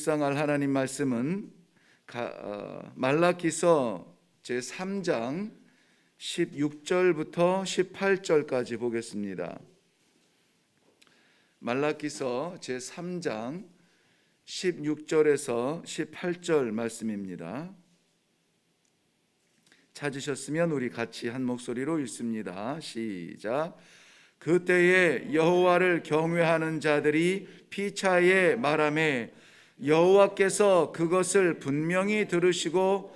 묵상할 하나님 말씀은 말라기서 제3장 16절부터 18절까지 보겠습니다. 말라기서 제3장 16절에서 18절 말씀입니다. 찾으셨으면 우리 같이 한 목소리로 읽습니다. 시작. 그때에 여호와를 경외하는 자들이 피차에 말하매 여호와께서 그것을 분명히 들으시고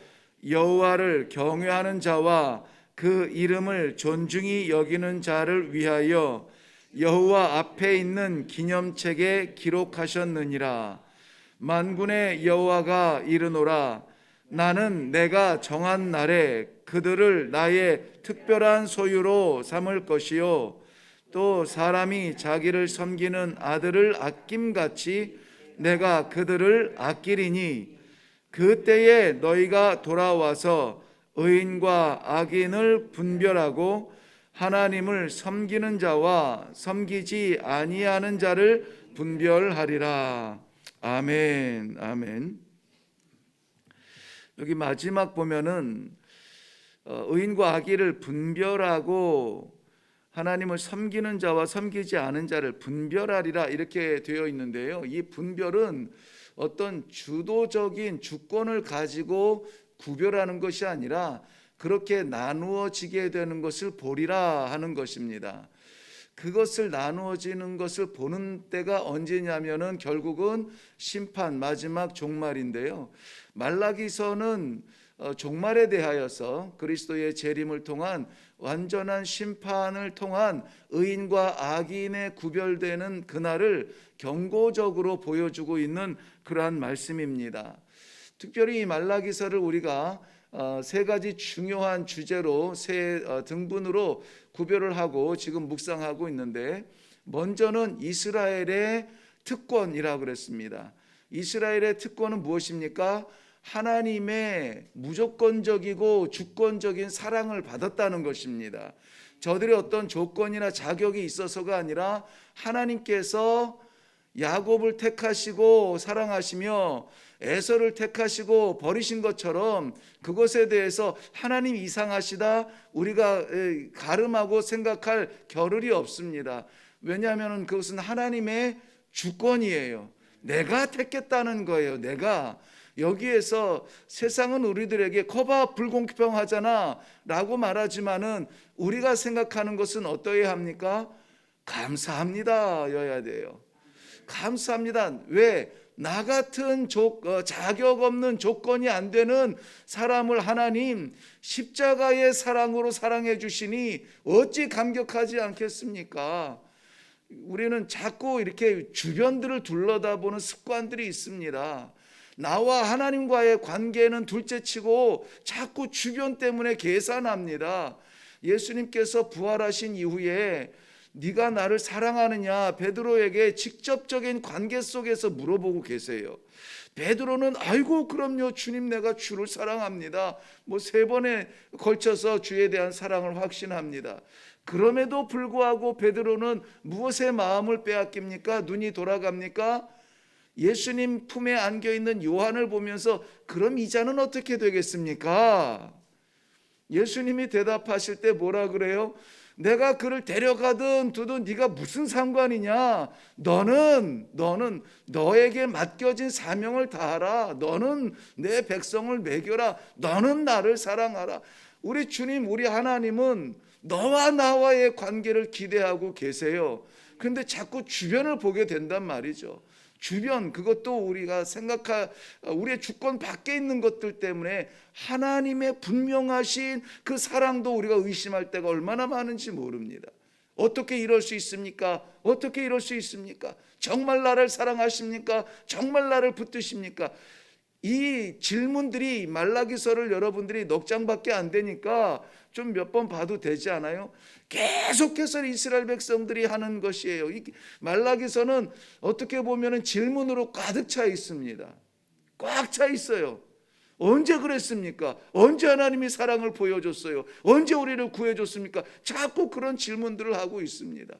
여호와를 경외하는 자와 그 이름을 존중히 여기는 자를 위하여 여호와 앞에 있는 기념책에 기록하셨느니라. 만군의 여호와가 이르노라. 나는 내가 정한 날에 그들을 나의 특별한 소유로 삼을 것이요 또 사람이 자기를 섬기는 아들을 아낌같이 내가 그들을 아끼리니 그때에 너희가 돌아와서 의인과 악인을 분별하고 하나님을 섬기는 자와 섬기지 아니하는 자를 분별하리라. 아멘. 아멘. 여기 마지막 보면은 의인과 악인을 분별하고 하나님을 섬기는 자와 섬기지 않은 자를 분별하리라 이렇게 되어 있는데요. 이 분별은 어떤 주도적인 주권을 가지고 구별하는 것이 아니라 그렇게 나누어지게 되는 것을 보리라 하는 것입니다. 그것을 나누어지는 것을 보는 때가 언제냐면은 결국은 심판 마지막 종말인데요. 말라기서는 종말에 대하여서 그리스도의 재림을 통한 완전한 심판을 통한 의인과 악인의 구별되는 그날을 경고적으로 보여주고 있는 그러한 말씀입니다. 특별히 이 말라기서를 우리가 세 가지 중요한 주제로 세 등분으로 구별을 하고 지금 묵상하고 있는데, 먼저는 이스라엘의 특권이라고 그랬습니다. 이스라엘의 특권은 무엇입니까? 하나님의 무조건적이고 주권적인 사랑을 받았다는 것입니다. 저들의 어떤 조건이나 자격이 있어서가 아니라 하나님께서 야곱을 택하시고 사랑하시며 에서를 택하시고 버리신 것처럼 그것에 대해서 하나님 이상하시다 우리가 가름하고 생각할 겨를이 없습니다. 왜냐하면 그것은 하나님의 주권이에요. 내가 택했다는 거예요. 내가. 여기에서 세상은 우리들에게 거봐 불공평하잖아 라고 말하지만은 우리가 생각하는 것은 어떠해야 합니까? 감사합니다 여야 돼요. 감사합니다. 왜? 나 같은 자격 없는 조건이 안 되는 사람을 하나님 십자가의 사랑으로 사랑해 주시니 어찌 감격하지 않겠습니까? 우리는 자꾸 이렇게 주변들을 둘러다보는 습관들이 있습니다. 나와 하나님과의 관계는 둘째치고 자꾸 주변 때문에 계산합니다. 예수님께서 부활하신 이후에 네가 나를 사랑하느냐 베드로에게 직접적인 관계 속에서 물어보고 계세요. 베드로는 아이고 그럼요 주님 내가 주를 사랑합니다. 3번에 걸쳐서 주에 대한 사랑을 확신합니다. 그럼에도 불구하고 베드로는 무엇에 마음을 빼앗깁니까? 눈이 돌아갑니까? 예수님 품에 안겨있는 요한을 보면서 그럼 이 자는 어떻게 되겠습니까? 예수님이 대답하실 때 뭐라 그래요? 내가 그를 데려가든 두든 네가 무슨 상관이냐? 너는 너에게 맡겨진 사명을 다하라. 너는 내 백성을 먹여라. 너는 나를 사랑하라. 우리 주님, 우리 하나님은 너와 나와의 관계를 기대하고 계세요. 그런데 자꾸 주변을 보게 된단 말이죠. 주변, 그것도 우리가 우리의 주권 밖에 있는 것들 때문에 하나님의 분명하신 그 사랑도 우리가 의심할 때가 얼마나 많은지 모릅니다. 어떻게 이럴 수 있습니까? 어떻게 이럴 수 있습니까? 정말 나를 사랑하십니까? 정말 나를 붙드십니까? 이 질문들이 말라기서를 여러분들이 넉 장밖에 안 되니까 좀 몇 번 봐도 되지 않아요? 계속해서 이스라엘 백성들이 하는 것이에요. 이 말라기서는 어떻게 보면 질문으로 가득 차 있습니다. 꽉 차 있어요. 언제 그랬습니까? 언제 하나님이 사랑을 보여줬어요? 언제 우리를 구해줬습니까? 자꾸 그런 질문들을 하고 있습니다.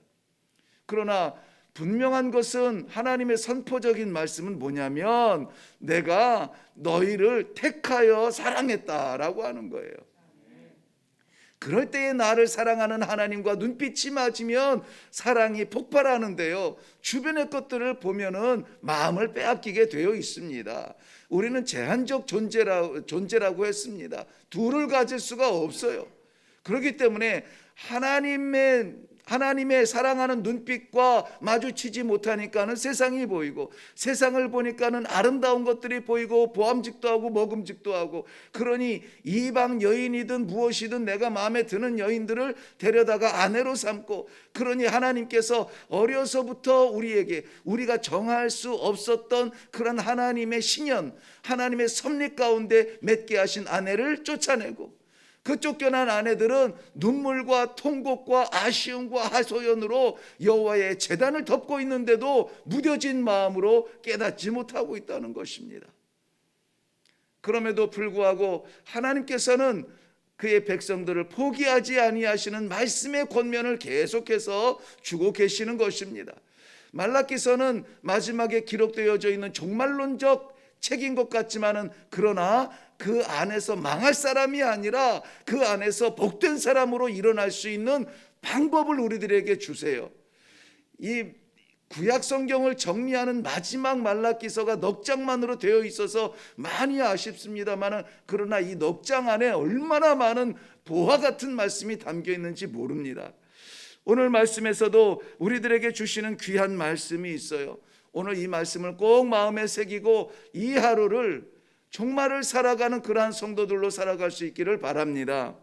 그러나 분명한 것은 하나님의 선포적인 말씀은 뭐냐면 내가 너희를 택하여 사랑했다라고 하는 거예요. 그럴 때에 나를 사랑하는 하나님과 눈빛이 맞으면 사랑이 폭발하는데요, 주변의 것들을 보면은 마음을 빼앗기게 되어 있습니다. 우리는 제한적 존재라고 했습니다. 둘을 가질 수가 없어요. 그렇기 때문에 하나님의 사랑하는 눈빛과 마주치지 못하니까는 세상이 보이고, 세상을 보니까는 아름다운 것들이 보이고 보암직도 하고 먹음직도 하고, 그러니 이방 여인이든 무엇이든 내가 마음에 드는 여인들을 데려다가 아내로 삼고, 그러니 하나님께서 어려서부터 우리가 정할 수 없었던 그런 하나님의 신연, 하나님의 섭리 가운데 맺게 하신 아내를 쫓아내고, 그 쫓겨난 아내들은 눈물과 통곡과 아쉬움과 하소연으로 여호와의 제단을 덮고 있는데도 무뎌진 마음으로 깨닫지 못하고 있다는 것입니다. 그럼에도 불구하고 하나님께서는 그의 백성들을 포기하지 아니하시는 말씀의 권면을 계속해서 주고 계시는 것입니다. 말라기서는 마지막에 기록되어져 있는 종말론적 책인 것 같지만은, 그러나 그 안에서 망할 사람이 아니라 그 안에서 복된 사람으로 일어날 수 있는 방법을 우리들에게 주세요. 이 구약 성경을 정리하는 마지막 말라기서가 넉 장만으로 되어 있어서 많이 아쉽습니다만은, 그러나 이 넉 장 안에 얼마나 많은 보화 같은 말씀이 담겨 있는지 모릅니다. 오늘 말씀에서도 우리들에게 주시는 귀한 말씀이 있어요. 오늘 이 말씀을 꼭 마음에 새기고 이 하루를 종말을 살아가는 그러한 성도들로 살아갈 수 있기를 바랍니다.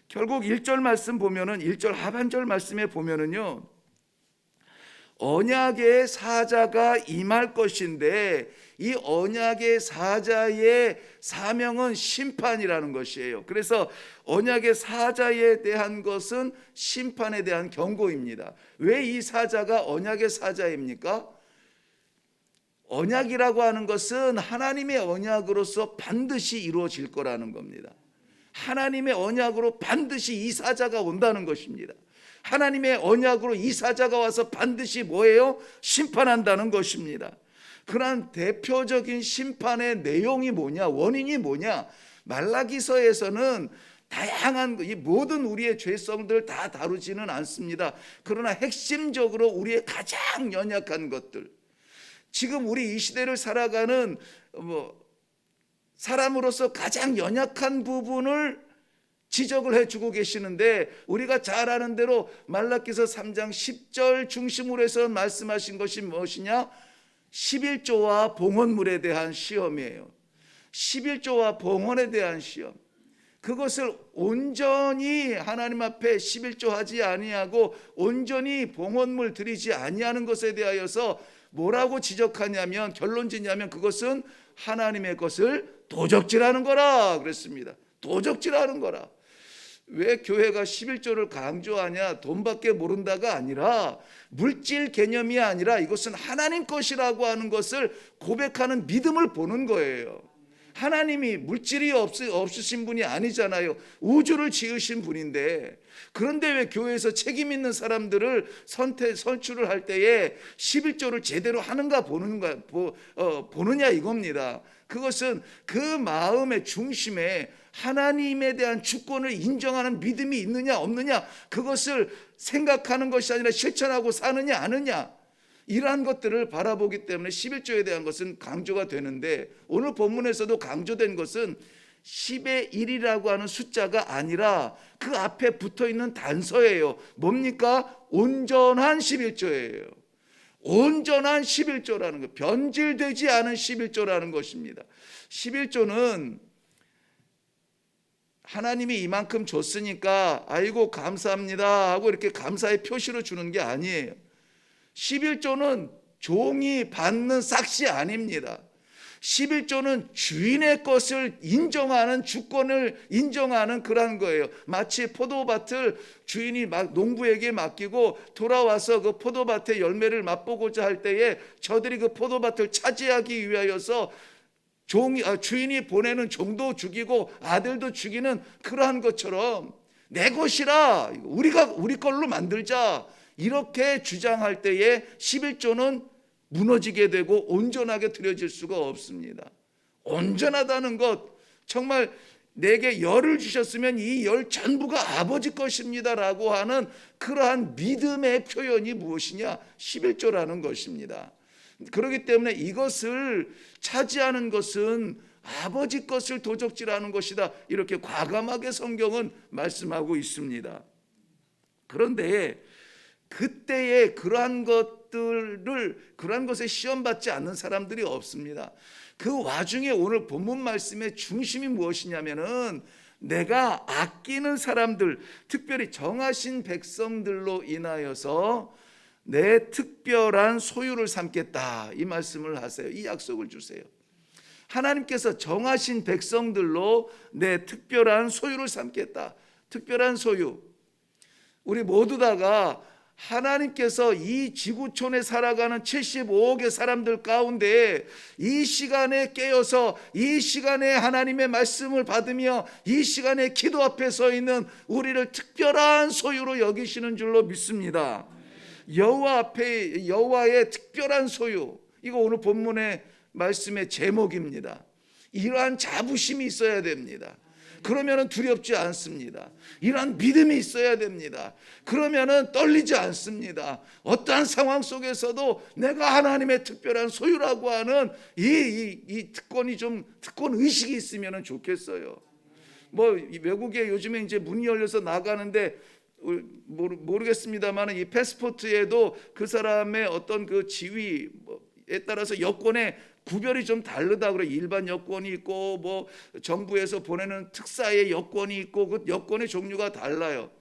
결국 1절 말씀 보면은, 1절 하반절 말씀에 보면은요, 언약의 사자가 임할 것인데 이 언약의 사자의 사명은 심판이라는 것이에요. 그래서 언약의 사자에 대한 것은 심판에 대한 경고입니다. 왜 이 사자가 언약의 사자입니까? 언약이라고 하는 것은 하나님의 언약으로서 반드시 이루어질 거라는 겁니다. 하나님의 언약으로 반드시 이 사자가 온다는 것입니다. 하나님의 언약으로 이 사자가 와서 반드시 뭐예요? 심판한다는 것입니다. 그러한 대표적인 심판의 내용이 뭐냐, 원인이 뭐냐? 말라기서에서는 다양한 이 모든 우리의 죄성들을 다 다루지는 않습니다. 그러나 핵심적으로 우리의 가장 연약한 것들, 지금 우리 이 시대를 살아가는 사람으로서 가장 연약한 부분을 지적을 해주고 계시는데, 우리가 잘 아는 대로 말라기서 3장 10절 중심으로 해서 말씀하신 것이 무엇이냐? 11조와 봉헌물에 대한 시험이에요. 11조와 봉헌에 대한 시험, 그것을 온전히 하나님 앞에 11조 하지 아니하고 온전히 봉헌물 드리지 아니하는 것에 대하여서 뭐라고 지적하냐면, 결론지냐면 그것은 하나님의 것을 도적질하는 거라 그랬습니다. 도적질하는 거라. 왜 교회가 11조를 강조하냐? 돈밖에 모른다가 아니라, 물질 개념이 아니라 이것은 하나님 것이라고 하는 것을 고백하는 믿음을 보는 거예요. 하나님이 물질이 없으신 분이 아니잖아요. 우주를 지으신 분인데, 그런데 왜 교회에서 책임 있는 사람들을 선출을 할 때에 11조를 제대로 하는가 보느냐 이겁니다. 그것은 그 마음의 중심에 하나님에 대한 주권을 인정하는 믿음이 있느냐 없느냐, 그것을 생각하는 것이 아니라 실천하고 사느냐 아느냐, 이러한 것들을 바라보기 때문에 11조에 대한 것은 강조가 되는데, 오늘 본문에서도 강조된 것은 10의 1이라고 하는 숫자가 아니라 그 앞에 붙어있는 단서예요. 뭡니까? 온전한 11조예요. 온전한 11조라는 것, 변질되지 않은 11조라는 것입니다. 11조는 하나님이 이만큼 줬으니까 아이고 감사합니다 하고 이렇게 감사의 표시로 주는 게 아니에요. 11조는 종이 받는 싹시 아닙니다. 11조는 주인의 것을 인정하는, 주권을 인정하는 그런 거예요. 마치 포도밭을 주인이 농부에게 맡기고 돌아와서 그 포도밭의 열매를 맛보고자 할 때에 저들이 그 포도밭을 차지하기 위하여서 주인이 보내는 종도 죽이고 아들도 죽이는 그러한 것처럼, 내 것이라 우리 걸로 만들자, 이렇게 주장할 때에 11조는 무너지게 되고 온전하게 드려질 수가 없습니다. 온전하다는 것, 정말 내게 열을 주셨으면 이 열 전부가 아버지 것입니다라고 하는 그러한 믿음의 표현이 무엇이냐? 11조라는 것입니다. 그렇기 때문에 이것을 차지하는 것은 아버지 것을 도적질하는 것이다, 이렇게 과감하게 성경은 말씀하고 있습니다. 그런데 그때에 그러한 것에 시험받지 않는 사람들이 없습니다. 그 와중에 오늘 본문 말씀의 중심이 무엇이냐면은 내가 아끼는 사람들, 특별히 정하신 백성들로 인하여서 내 특별한 소유를 삼겠다, 이 말씀을 하세요. 이 약속을 주세요. 하나님께서 정하신 백성들로 내 특별한 소유를 삼겠다. 특별한 소유, 우리 모두 다가 하나님께서 이 지구촌에 살아가는 75억의 사람들 가운데 이 시간에 깨어서 이 시간에 하나님의 말씀을 받으며 이 시간에 기도 앞에 서 있는 우리를 특별한 소유로 여기시는 줄로 믿습니다. 여호와 앞에, 여호와의 특별한 소유, 이거 오늘 본문의 말씀의 제목입니다. 이러한 자부심이 있어야 됩니다. 그러면은 두렵지 않습니다. 이러한 믿음이 있어야 됩니다. 그러면은 떨리지 않습니다. 어떠한 상황 속에서도 내가 하나님의 특별한 소유라고 하는 이 특권 의식이 있으면은 좋겠어요. 뭐 외국에 요즘에 이제 문이 열려서 나가는데 모르겠습니다만 이 패스포트에도 그 사람의 어떤 그 지위에 따라서 여권에 구별이 좀 다르다 그래. 일반 여권이 있고 뭐 정부에서 보내는 특사의 여권이 있고 그 여권의 종류가 달라요.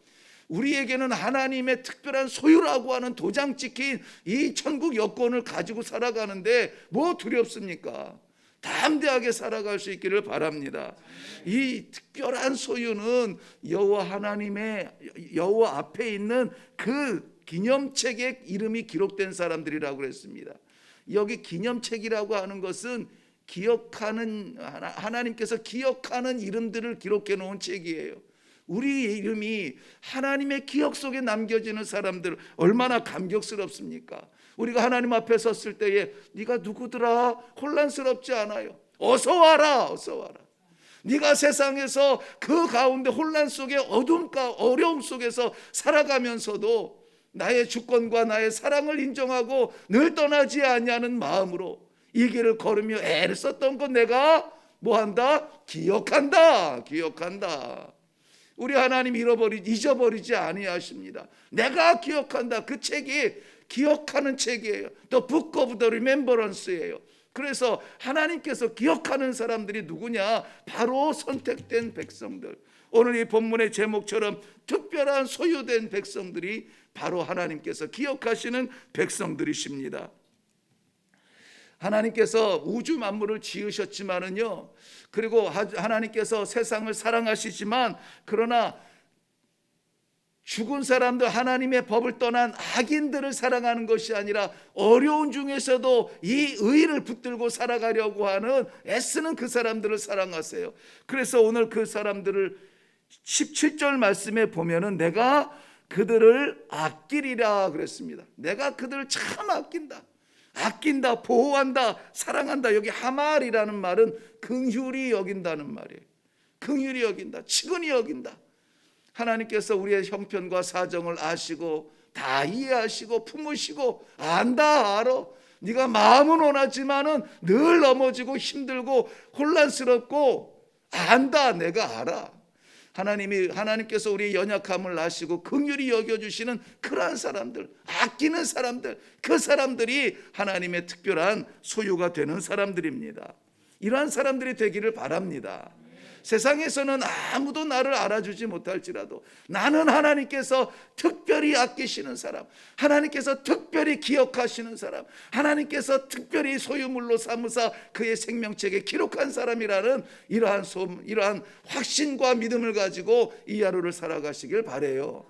우리에게는 하나님의 특별한 소유라고 하는 도장 찍힌 이 천국 여권을 가지고 살아가는데 뭐 두렵습니까? 담대하게 살아갈 수 있기를 바랍니다. 이 특별한 소유는 여호와 하나님의, 여호와 앞에 있는 그 기념책에 이름이 기록된 사람들이라고 그랬습니다. 여기 기념책이라고 하는 것은 기억하는, 하나님께서 기억하는 이름들을 기록해 놓은 책이에요. 우리 이름이 하나님의 기억 속에 남겨지는 사람들, 얼마나 감격스럽습니까? 우리가 하나님 앞에 섰을 때에 네가 누구더라? 혼란스럽지 않아요. 어서 와라, 어서 와라. 네가 세상에서 그 가운데 혼란 속에 어둠과 어려움 속에서 살아가면서도 나의 주권과 나의 사랑을 인정하고 늘 떠나지 아니하는 마음으로 이 길을 걸으며 애를 썼던 것 내가 뭐한다? 기억한다. 기억한다. 우리 하나님 잊어버리지 아니하십니다. 내가 기억한다. 그 책이 기억하는 책이에요. The Book of the Remembrance예요. 그래서 하나님께서 기억하는 사람들이 누구냐? 바로 선택된 백성들. 오늘 이 본문의 제목처럼 특별한 소유된 백성들이 바로 하나님께서 기억하시는 백성들이십니다. 하나님께서 우주 만물을 지으셨지만은요, 그리고 하나님께서 세상을 사랑하시지만, 그러나 죽은 사람들, 하나님의 법을 떠난 악인들을 사랑하는 것이 아니라 어려운 중에서도 이 의를 붙들고 살아가려고 하는 애쓰는 그 사람들을 사랑하세요. 그래서 오늘 그 사람들을 17절 말씀에 보면은 내가 그들을 아끼리라 그랬습니다. 내가 그들을 참 아낀다, 보호한다, 사랑한다. 여기 하말이라는 말은 긍휼히 여긴다는 말이에요. 긍휼히 여긴다, 치근히 여긴다. 하나님께서 우리의 형편과 사정을 아시고 다 이해하시고 품으시고 알아. 네가 마음은 원하지만은 늘 넘어지고 힘들고 혼란스럽고 안다. 내가 알아. 하나님께서 우리의 연약함을 아시고 긍휼히 여겨주시는 그러한 사람들, 아끼는 사람들, 그 사람들이 하나님의 특별한 소유가 되는 사람들입니다. 이러한 사람들이 되기를 바랍니다. 세상에서는 아무도 나를 알아주지 못할지라도 나는 하나님께서 특별히 아끼시는 사람, 하나님께서 특별히 기억하시는 사람, 하나님께서 특별히 소유물로 삼으사 그의 생명책에 기록한 사람이라는 이러한 확신과 믿음을 가지고 이 하루를 살아가시길 바라요.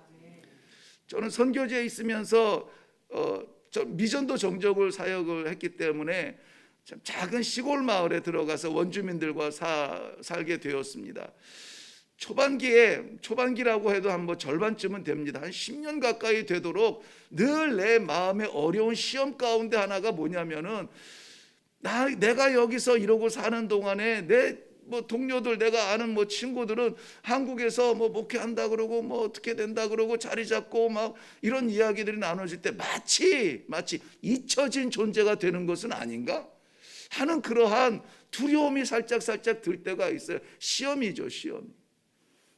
저는 선교지에 있으면서 미전도 정적을 사역을 했기 때문에 참 작은 시골 마을에 들어가서 원주민들과 살게 되었습니다. 초반기라고 해도 한 뭐 절반쯤은 됩니다. 한 10년 가까이 되도록 늘 내 마음에 어려운 시험 가운데 하나가 뭐냐면은 내가 여기서 이러고 사는 동안에 내 뭐 동료들, 내가 아는 뭐 친구들은 한국에서 뭐 목회한다 그러고 뭐 어떻게 된다 그러고 자리 잡고 막 이런 이야기들이 나눠질 때 마치 잊혀진 존재가 되는 것은 아닌가 하는 그러한 두려움이 살짝 들 때가 있어요. 시험이죠, 시험.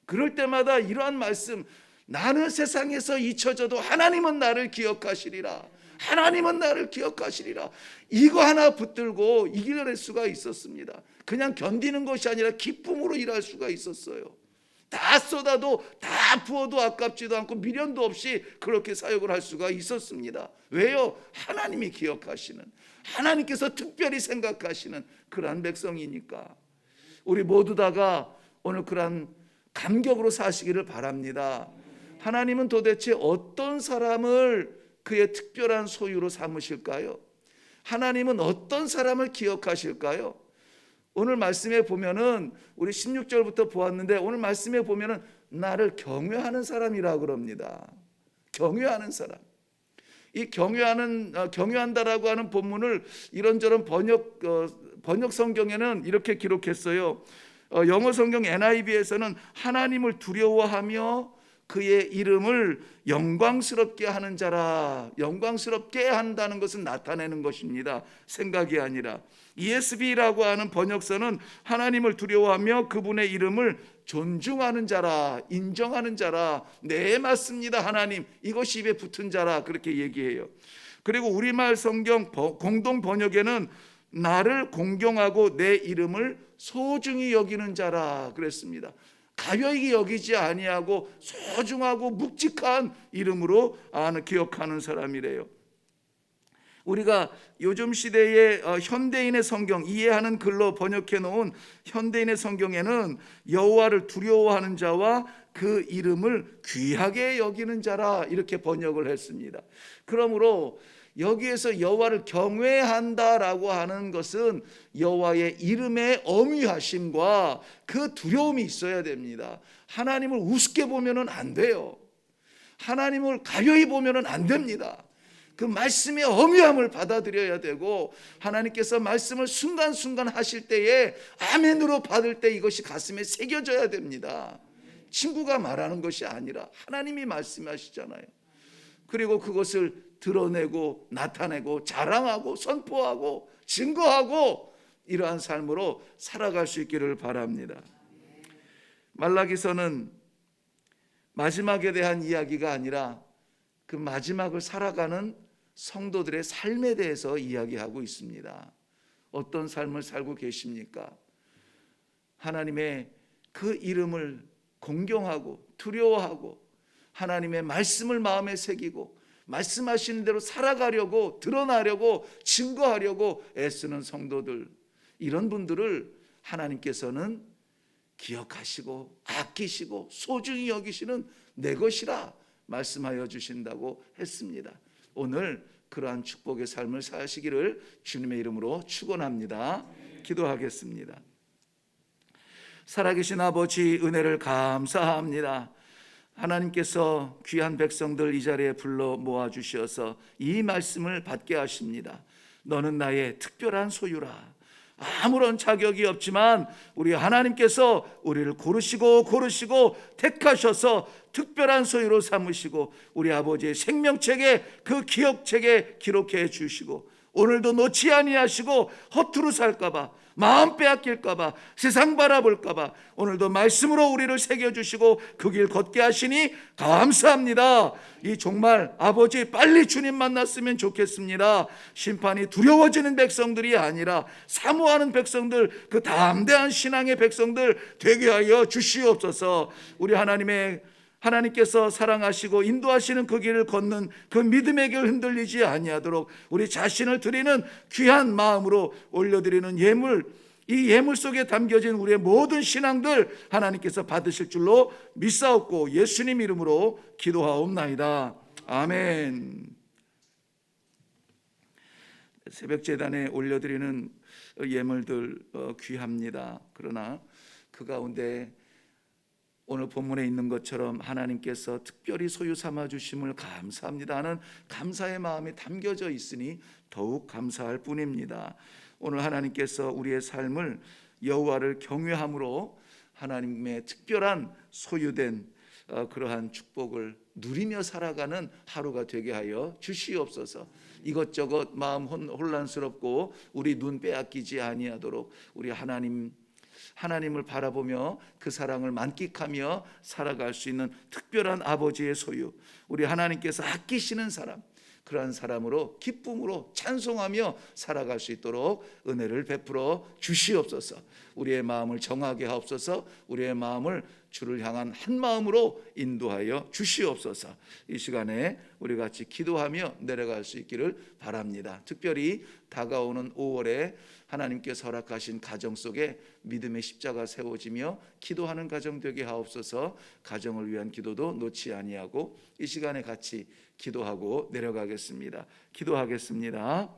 그럴 때마다 이러한 말씀, 나는 세상에서 잊혀져도 하나님은 나를 기억하시리라. 하나님은 나를 기억하시리라. 이거 하나 붙들고 이겨낼 수가 있었습니다. 그냥 견디는 것이 아니라 기쁨으로 일할 수가 있었어요. 다 쏟아도 다 부어도 아깝지도 않고 미련도 없이 그렇게 사역을 할 수가 있었습니다. 왜요? 하나님이 기억하시는, 하나님께서 특별히 생각하시는 그러한 백성이니까. 우리 모두 다가 오늘 그러한 감격으로 사시기를 바랍니다. 하나님은 도대체 어떤 사람을 그의 특별한 소유로 삼으실까요? 하나님은 어떤 사람을 기억하실까요? 오늘 말씀에 보면은 우리 16절부터 보았는데 오늘 말씀에 보면은 나를 경외하는 사람이라 그럽니다. 경외하는 사람. 이 경외한다라고 하는 본문을 이런저런 번역 성경에는 이렇게 기록했어요. 영어 성경 NIV에서는 하나님을 두려워하며 그의 이름을 영광스럽게 하는 자라. 영광스럽게 한다는 것은 나타내는 것입니다. 생각이 아니라. ESV라고 하는 번역서는 하나님을 두려워하며 그분의 이름을 존중하는 자라, 인정하는 자라. 네, 맞습니다, 하나님. 이것이 입에 붙은 자라, 그렇게 얘기해요. 그리고 우리말 성경 공동 번역에는 나를 공경하고 내 이름을 소중히 여기는 자라 그랬습니다. 가벼이 여기지 아니하고 소중하고 묵직한 이름으로 기억하는 사람이래요. 우리가 요즘 시대의 현대인의 성경, 이해하는 글로 번역해 놓은 현대인의 성경에는 여호와를 두려워하는 자와 그 이름을 귀하게 여기는 자라 이렇게 번역을 했습니다. 그러므로 여기에서 여호와를 경외한다라고 하는 것은 여호와의 이름의 엄위하심과 그 두려움이 있어야 됩니다. 하나님을 우습게 보면은 안 돼요. 하나님을 가벼이 보면은 안 됩니다. 그 말씀의 엄위함을 받아들여야 되고 하나님께서 말씀을 순간순간 하실 때에 아멘으로 받을 때 이것이 가슴에 새겨져야 됩니다. 친구가 말하는 것이 아니라 하나님이 말씀하시잖아요. 그리고 그것을 드러내고 나타내고 자랑하고 선포하고 증거하고 이러한 삶으로 살아갈 수 있기를 바랍니다. 말라기서는 마지막에 대한 이야기가 아니라 그 마지막을 살아가는 성도들의 삶에 대해서 이야기하고 있습니다. 어떤 삶을 살고 계십니까? 하나님의 그 이름을 공경하고 두려워하고 하나님의 말씀을 마음에 새기고 말씀하시는 대로 살아가려고 드러나려고 증거하려고 애쓰는 성도들, 이런 분들을 하나님께서는 기억하시고 아끼시고 소중히 여기시는 내 것이라 말씀하여 주신다고 했습니다. 오늘 그러한 축복의 삶을 사시기를 주님의 이름으로 축원합니다. 기도하겠습니다. 살아계신 아버지, 은혜를 감사합니다. 하나님께서 귀한 백성들 이 자리에 불러 모아주셔서 이 말씀을 받게 하십니다. 너는 나의 특별한 소유라. 아무런 자격이 없지만 우리 하나님께서 우리를 고르시고 택하셔서 특별한 소유로 삼으시고 우리 아버지의 생명책에 그 기억책에 기록해 주시고 오늘도 놓지 아니하시고 허투루 살까봐, 마음 빼앗길까봐, 세상 바라볼까봐 오늘도 말씀으로 우리를 새겨주시고 그 길 걷게 하시니 감사합니다. 이 정말 아버지 빨리 주님 만났으면 좋겠습니다. 심판이 두려워지는 백성들이 아니라 사모하는 백성들, 그 담대한 신앙의 백성들 되게 하여 주시옵소서. 우리 하나님께서 사랑하시고 인도하시는 그 길을 걷는 그 믿음의 길 흔들리지 아니하도록 우리 자신을 드리는 귀한 마음으로 올려드리는 예물, 이 예물 속에 담겨진 우리의 모든 신앙들 하나님께서 받으실 줄로 믿사옵고 예수님 이름으로 기도하옵나이다. 아멘. 새벽 제단에 올려드리는 예물들 귀합니다. 그러나 그 가운데 오늘 본문에 있는 것처럼 하나님께서 특별히 소유 삼아 주심을 감사합니다 하는 감사의 마음이 담겨져 있으니 더욱 감사할 뿐입니다. 오늘 하나님께서 우리의 삶을 여호와를 경외함으로 하나님의 특별한 소유된 그러한 축복을 누리며 살아가는 하루가 되게 하여 주시옵소서. 이것저것 마음 혼란스럽고 우리 눈 빼앗기지 아니하도록 우리 하나님을 바라보며 그 사랑을 만끽하며 살아갈 수 있는 특별한 아버지의 소유, 우리 하나님께서 아끼시는 사람, 그러한 사람으로 기쁨으로 찬송하며 살아갈 수 있도록 은혜를 베풀어 주시옵소서. 우리의 마음을 정하게 하옵소서. 우리의 마음을 주를 향한 한 마음으로 인도하여 주시옵소서. 이 시간에 우리 같이 기도하며 내려갈 수 있기를 바랍니다. 특별히 다가오는 5월에 하나님께서 허락하신 가정 속에 믿음의 십자가 세워지며 기도하는 가정 되게 하옵소서. 가정을 위한 기도도 놓지 아니하고 이 시간에 같이 기도하고 내려가겠습니다. 기도하겠습니다.